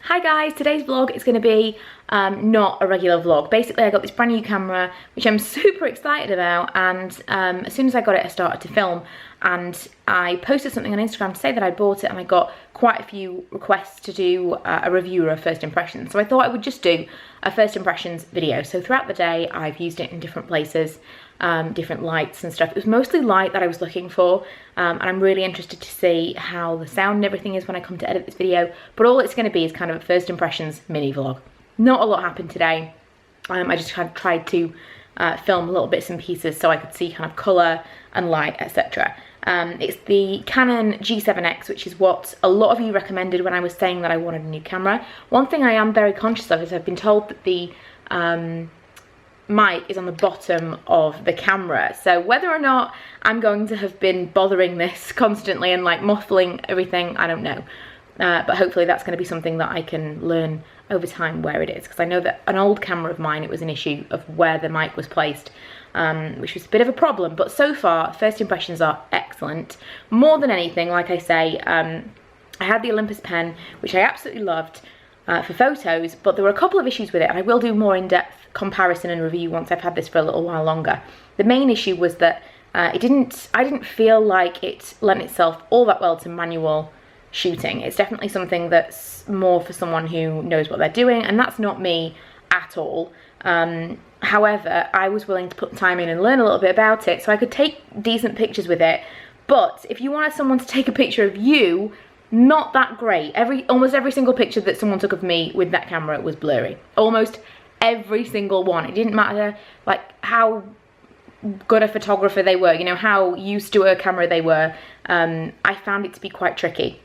Hi guys, today's vlog is going to be not a regular vlog. Basically I got this brand new camera which I'm super excited about, and as soon as I got it I started to film, and I posted something on Instagram to say that I bought it, and I got quite a few requests to do a review or a first impression. So I thought I would just do a first impressions video. So throughout the day I've used it in different places, different lights and stuff. It was mostly light that I was looking for, and I'm really interested to see how the sound and everything is when I come to edit this video. But all it's going to be is kind of a first impressions mini vlog. Not a lot happened today. I just kind of tried to film little bits and pieces so I could see kind of colour and light, etc. It's the Canon G7X, which is what a lot of you recommended when I was saying that I wanted a new camera. One thing I am very conscious of is I've been told that the mic is on the bottom of the camera, so whether or not I'm going to have been bothering this constantly and like muffling everything, I don't know, but hopefully that's going to be something that I can learn over time where it is, because I know that an old camera of mine, it was an issue of where the mic was placed, which was a bit of a problem. But so far first impressions are excellent. More than anything, like I say, I had the Olympus pen, which I absolutely loved for photos, but there were a couple of issues with it, and I will do more in-depth comparison and review once I've had this for a little while longer. The main issue was that I didn't feel like it lent itself all that well to manual shooting. It's definitely something that's more for someone who knows what they're doing, and that's not me at all. However, I was willing to put the time in and learn a little bit about it so I could take decent pictures with it. But if you wanted someone to take a picture of you, not that great. Almost every single picture that someone took of me with that camera was blurry. Almost every single one. It didn't matter like how good a photographer they were, you know, how used to a camera they were. I found it to be quite tricky.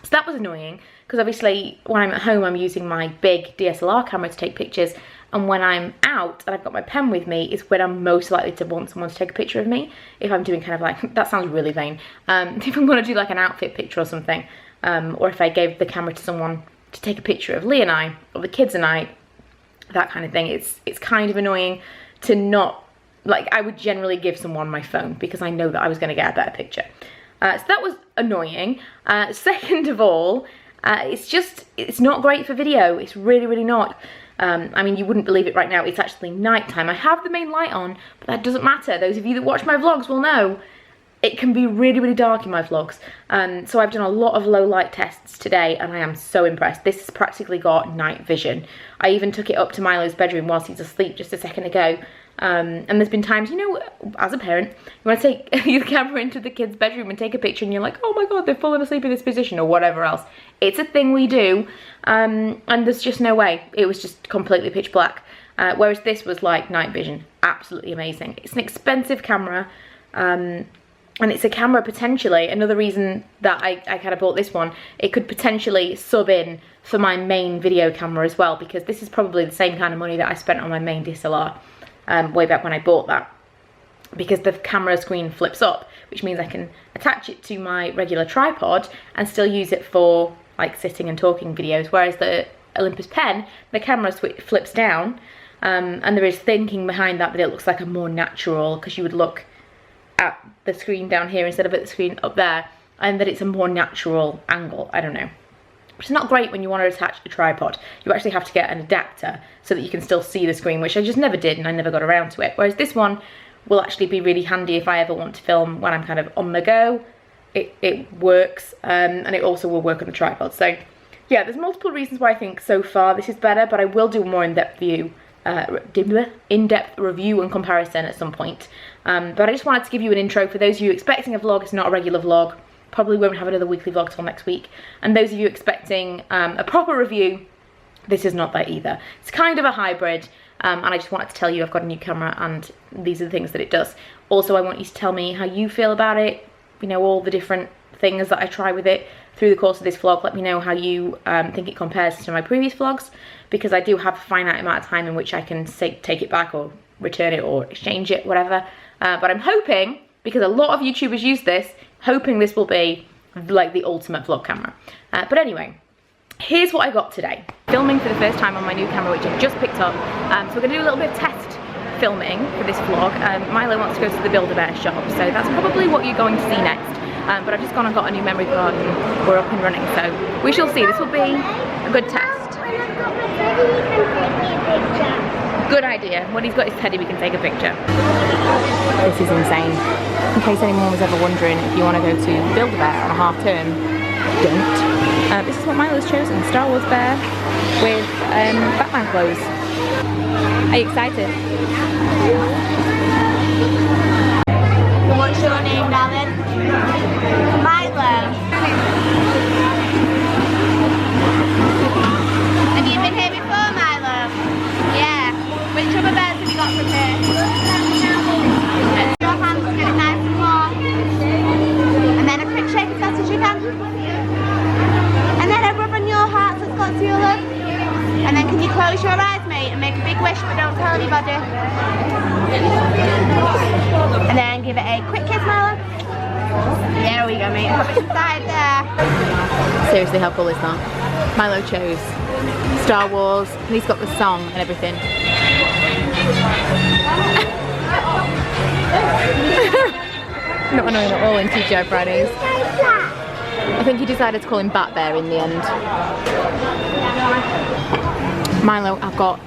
So that was annoying, because obviously when I'm at home I'm using my big DSLR camera to take pictures, and when I'm out and I've got my pen with me is when I'm most likely to want someone to take a picture of me. If I'm doing kind of like, that sounds really vain, if I'm going to do like an outfit picture or something, or if I gave the camera to someone to take a picture of Lee and I, or the kids and I, that kind of thing. It's kind of annoying to not, like, I would generally give someone my phone because I know that I was going to get a better picture. So that was annoying. Second of all, it's not great for video. It's really not. I mean, you wouldn't believe it right now, it's actually nighttime. I have the main light on, but that doesn't matter. Those of you that watch my vlogs will know it can be really dark in my vlogs. So I've done a lot of low light tests today, and I am so impressed. This has practically got night vision. I even took it up to Milo's bedroom whilst he's asleep just a second ago. And there's been times, you know, as a parent, you want to take your camera into the kid's bedroom and take a picture and you're like, oh my god, they've fallen asleep in this position, or whatever else. It's a thing we do, and there's just no way. It was just completely pitch black, whereas this was like night vision. Absolutely amazing. It's an expensive camera, and it's a camera potentially, another reason that I kind of bought this one, it could potentially sub in for my main video camera as well, because this is probably the same kind of money that I spent on my main DSLR way back when I bought that, because the camera screen flips up, which means I can attach it to my regular tripod and still use it for like sitting and talking videos, whereas the Olympus pen, the camera flips down, and there is thinking behind that it looks like a more natural, because you would look at the screen down here instead of at the screen up there, and that it's a more natural angle. I don't know. Which is not great when you want to attach a tripod. You actually have to get an adapter so that you can still see the screen, which I just never did, and I never got around to it. Whereas this one will actually be really handy if I ever want to film when I'm kind of on the go. It works, and it also will work on the tripod. So yeah, there's multiple reasons why I think so far this is better, but I will do a more in-depth review and comparison at some point. But I just wanted to give you an intro for those of you expecting a vlog. It's not a regular vlog. Probably won't have another weekly vlog till next week. And those of you expecting a proper review, this is not that either. It's kind of a hybrid, and I just wanted to tell you I've got a new camera and these are the things that it does. Also, I want you to tell me how you feel about it, you know, all the different things that I try with it through the course of this vlog. Let me know how you think it compares to my previous vlogs, because I do have a finite amount of time in which I can take it back or return it or exchange it, whatever. But I'm hoping, because a lot of YouTubers use this, hoping this will be like the ultimate vlog camera. But anyway, here's what I got today. Filming for the first time on my new camera, which I've just picked up. So we're gonna do a little bit of test filming for this vlog. Milo wants to go to the Build-A-Bear shop, so that's probably what you're going to see next. But I've just gone and got a new memory card and we're up and running, so we shall see. This will be a good test. I've got my teddy, you can take me a picture. Good idea. When he's got his teddy, we can take a picture. This is insane. In case anyone was ever wondering, if you want to go to Build-A-Bear on a half term, don't. This is what Milo's chosen, Star Wars bear with Batman clothes. Are you excited? What's your name, darling? Milo. Have you been here before, Milo? Yeah. Which other bears have you got from here? Your hands, get it nice and warm. And then a quick shake as fast as you can. And then a rub on your heart so it's got to your love. And then can you close your eyes, mate, and make a big wish but don't tell anybody. And then give it a quick kiss, Milo. There we go, mate. Pop it inside there. Seriously, how cool is that? Milo chose Star Wars, and he's got the song and everything. Not annoying at all in TGI Fridays. I think he decided to call him Bat Bear in the end. Milo, I've got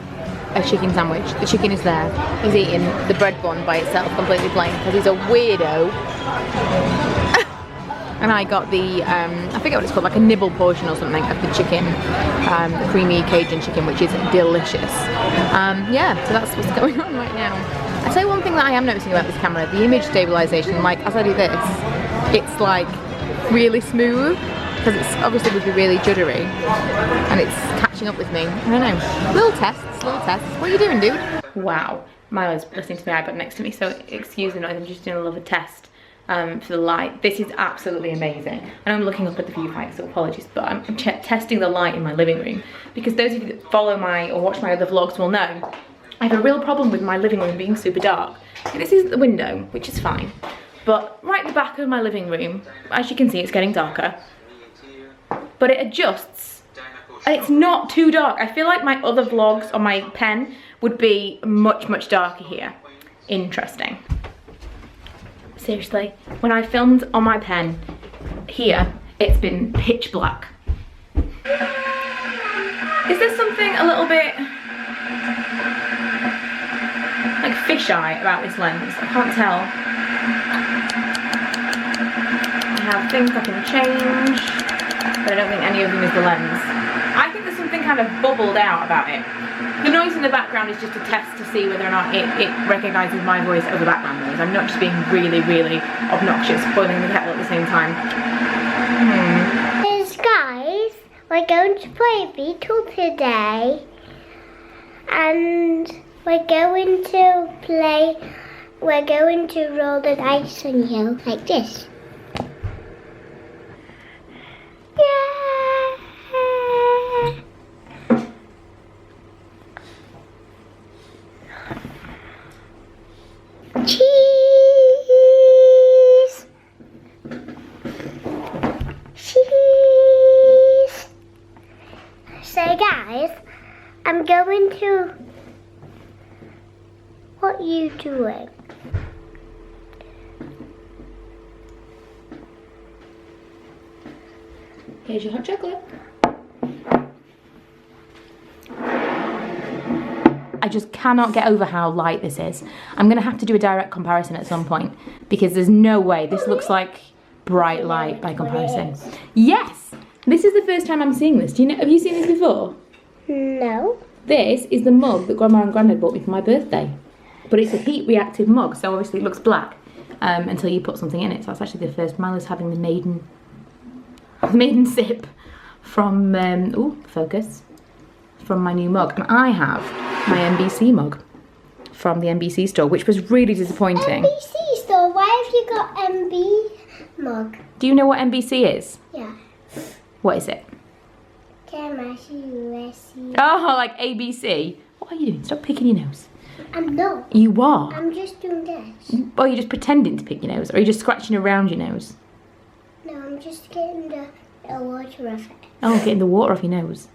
a chicken sandwich. The chicken is there. He's eating the bread bun by itself, completely plain, because he's a weirdo. And I got the, I forget what it's called, like a nibble portion or something of the chicken, the creamy Cajun chicken, which is delicious. Yeah, so that's what's going on right now. I'll tell you one thing that I am noticing about this camera, the image stabilization, like as I do this, it's like really smooth, because it's obviously would be really juddery, and it's catching up with me. I don't know. Little tests. What are you doing, dude? Wow, Milo's listening to my iPad next to me, so excuse the noise, I'm just doing a little test for the light. This is absolutely amazing. I know I'm looking up at the viewfinder, so apologies, but I'm testing the light in my living room, because those of you that follow my or watch my other vlogs will know I have a real problem with my living room being super dark. This is the window, which is fine, but right at the back of my living room, as you can see, it's getting darker, but it adjusts. And it's not too dark. I feel like my other vlogs on my pen would be much, much darker here. Interesting. Seriously, when I filmed on my pen here, it's been pitch black. Is there something a little bit like fisheye about this lens? I can't tell. I have things I can change, but I don't think any of them is the lens. I think there's something kind of bubbled out about it. The noise in the background is just a test to see whether or not it recognises my voice over background noise. I'm not just being really, really obnoxious, boiling the kettle at the same time. Guys, we're going to play Beetle today. And we're going to roll the dice on you like this. Cheese! Cheese! So guys, I'm going to... What are you doing? Here's your hot chocolate. I just cannot get over how light this is. I'm gonna have to do a direct comparison at some point, because there's no way this looks like bright light by comparison. Yes! This is the first time I'm seeing this. Do you know, have you seen this before? No. This is the mug that Grandma and Granddad bought me for my birthday. But it's a heat reactive mug, so obviously it looks black until you put something in it. So that's actually the first. Milo's having the maiden sip from, focus, from my new mug. And I have my NBC mug from the NBC store, which was really disappointing. NBC store? Why have you got MB mug? Do you know what NBC is? Yeah. What is it? KMSUSC. Oh, like ABC. What are you doing? Stop picking your nose. I'm not. You are. I'm just doing this. Oh, you're just pretending to pick your nose, or are you just scratching around your nose? No, I'm just getting the water off it. Oh, getting the water off your nose.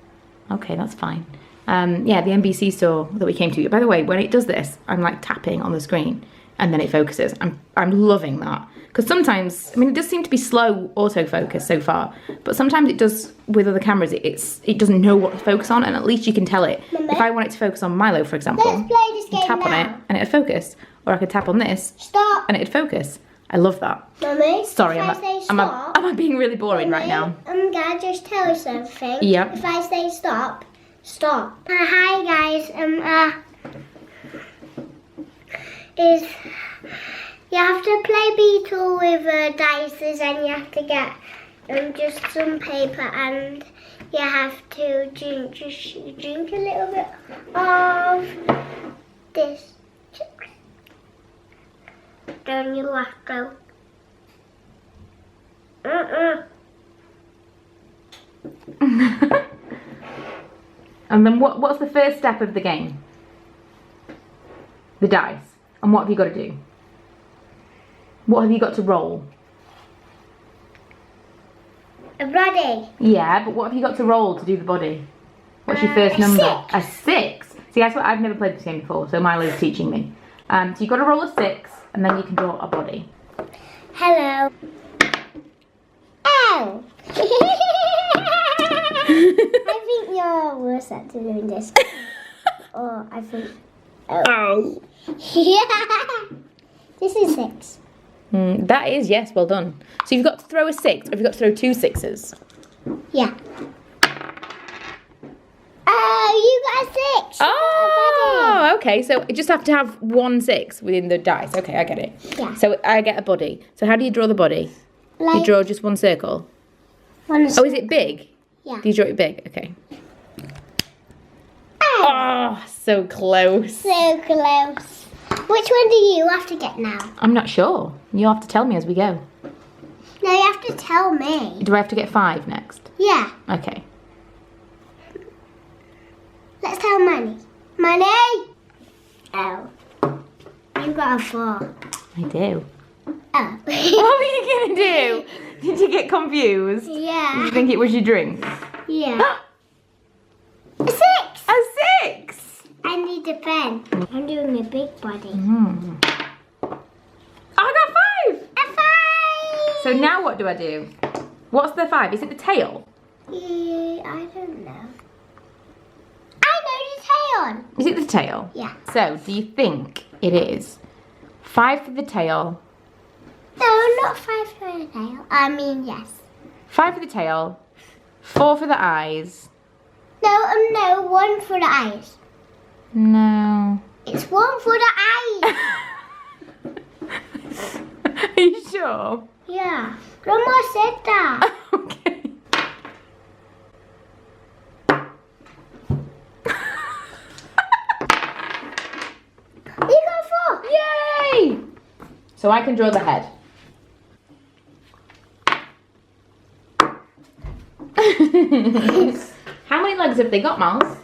Okay, that's fine. Yeah, the NBC store that we came to. By the way, when it does this, I'm like tapping on the screen. and then it focuses. I'm loving that. Because sometimes, I mean, it does seem to be slow autofocus so far, but sometimes it does, with other cameras, it doesn't know what to focus on, and at least you can tell it. Mummy? If I want it to focus on Milo, for example, Let's play this game tap on now. it, and it'd focus. Or I could tap on this, Stop. and it'd focus. I love that. Mummy, Sorry, if am I say I stop, being really boring right now? I'm gonna just tell you something. Yeah. If I say stop, stop. Hi guys. You have to play Beetle with dices, and you have to get just some paper, and you have to drink a little bit of this. Then you have to. And then what's the first step of the game? The dice. And what have you got to do? What have you got to roll? A body. Yeah, but what have you got to roll to do the body? What's your first a number? 6. A 6. See, that's what I've never played this game before, so Milo's teaching me. So you've got to roll a 6, and then you can draw a body. Hello. Ow! I think you're worse at doing this. Oh, I think. Oh. Yeah. This is 6. That is, yes, well done. So you've got to throw a 6, or have you got to throw 2 6s? Yeah. Oh, you got a 6. Oh, okay. So you just have to have 1 6 within the dice. Okay, I get it. Yeah. So I get a body. So how do you draw the body? Like You draw just one circle. one. Oh, is it big? Yeah. Do you draw it big? Okay. Oh, Oh, so close. so close. Which one do you have to get now? I'm not sure. You'll have to tell me as we go. No, you have to tell me. Do I have to get 5 next? Yeah. Okay. Let's tell Manny. Manny! Oh. You got a 4. I do. Oh. What were you going to do? Did you get confused? Did Yeah. you think it was your drink? Yeah. A 6! A 6! I need a pen. I'm doing a big body. I got 5! A 5! So now what do I do? What's the 5? Is it the tail? Yeah, I don't know. I know the tail. Is it the tail? Yeah. So, do you think it is 5 for the tail, No, not 5 for the tail. I mean, yes. 5 for the tail, 4 for the eyes? No, 1 for the eyes. No. It's 1 for the eyes. Are you sure? Yeah. Grandma said that. Okay. You got 4. Yay! So I can draw the head. How many legs have they got, Miles?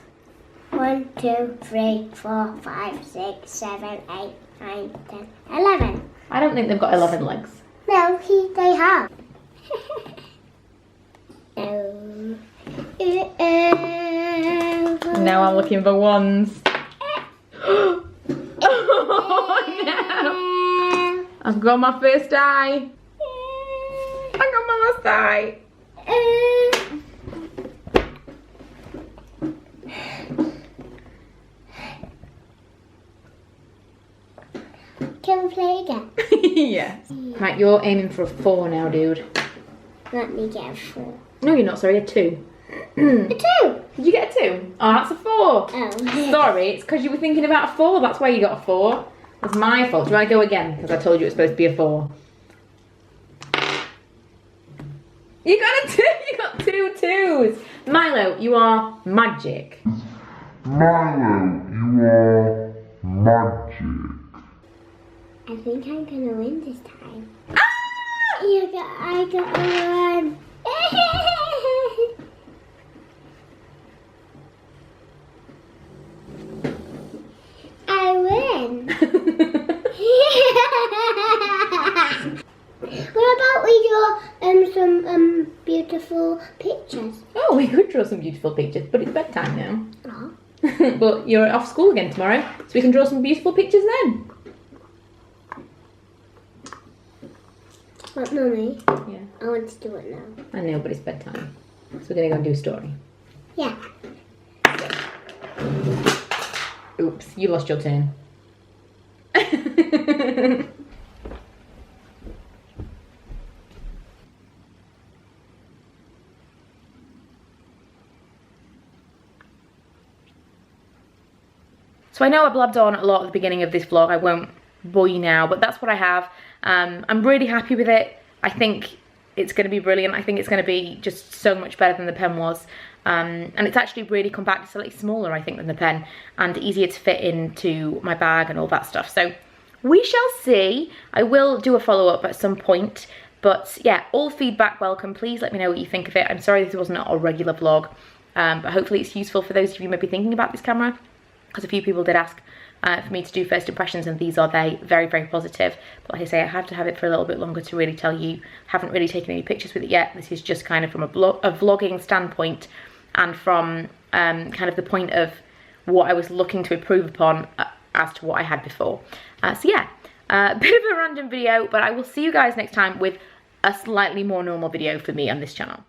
1, 2, 3, 4, 5, 6, 7, 8, 9, 10, 11. I don't think they've got 11 legs. No, they have. Oh. Now I'm looking for ones. Oh no! I've got my first eye. I got my last eye. Can we play again? Yes. Right, you're aiming for a 4 now, dude. Let me get a 4. No, you're not. Sorry, a 2. A 2. Did you get a 2? Oh, that's a 4. Oh. Sorry, it's because you were thinking about a 4. That's why you got a 4. It's my fault. Do I go again? Because I told you it was supposed to be a 4. You got a 2. You got 2 2s. Milo, you are magic. Milo, you are magic. I think I'm gonna win this time. Ah! I got a 1. I win. What about we draw some beautiful pictures? Oh, we could draw some beautiful pictures, but it's bedtime now. Oh. But you're off school again tomorrow, so we can draw some beautiful pictures then. But Mummy, Yeah. I want to do it now. I know, but it's bedtime. So we're gonna go and do a story. Yeah. Oops, you lost your turn. So I know I blabbed on a lot at the beginning of this vlog. I won't bore you now, but that's what I have. I'm really happy with it. I think it's going to be brilliant. I think it's going to be just so much better than the pen was. And it's actually really compact, slightly smaller, I think, than the pen, and easier to fit into my bag and all that stuff. So we shall see. I will do a follow-up at some point. But yeah, all feedback welcome. Please let me know what you think of it. I'm sorry this wasn't a regular vlog, but hopefully it's useful for those of you who may be thinking about this camera, because a few people did ask for me to do first impressions, and these are very, very positive. But like I say, I have to have it for a little bit longer to really tell you. Haven't really taken any pictures with it yet. This is just kind of from a vlogging standpoint, and from kind of the point of what I was looking to improve upon as to what I had before. So yeah, a bit of a random video, but I will see you guys next time with a slightly more normal video for me on this channel.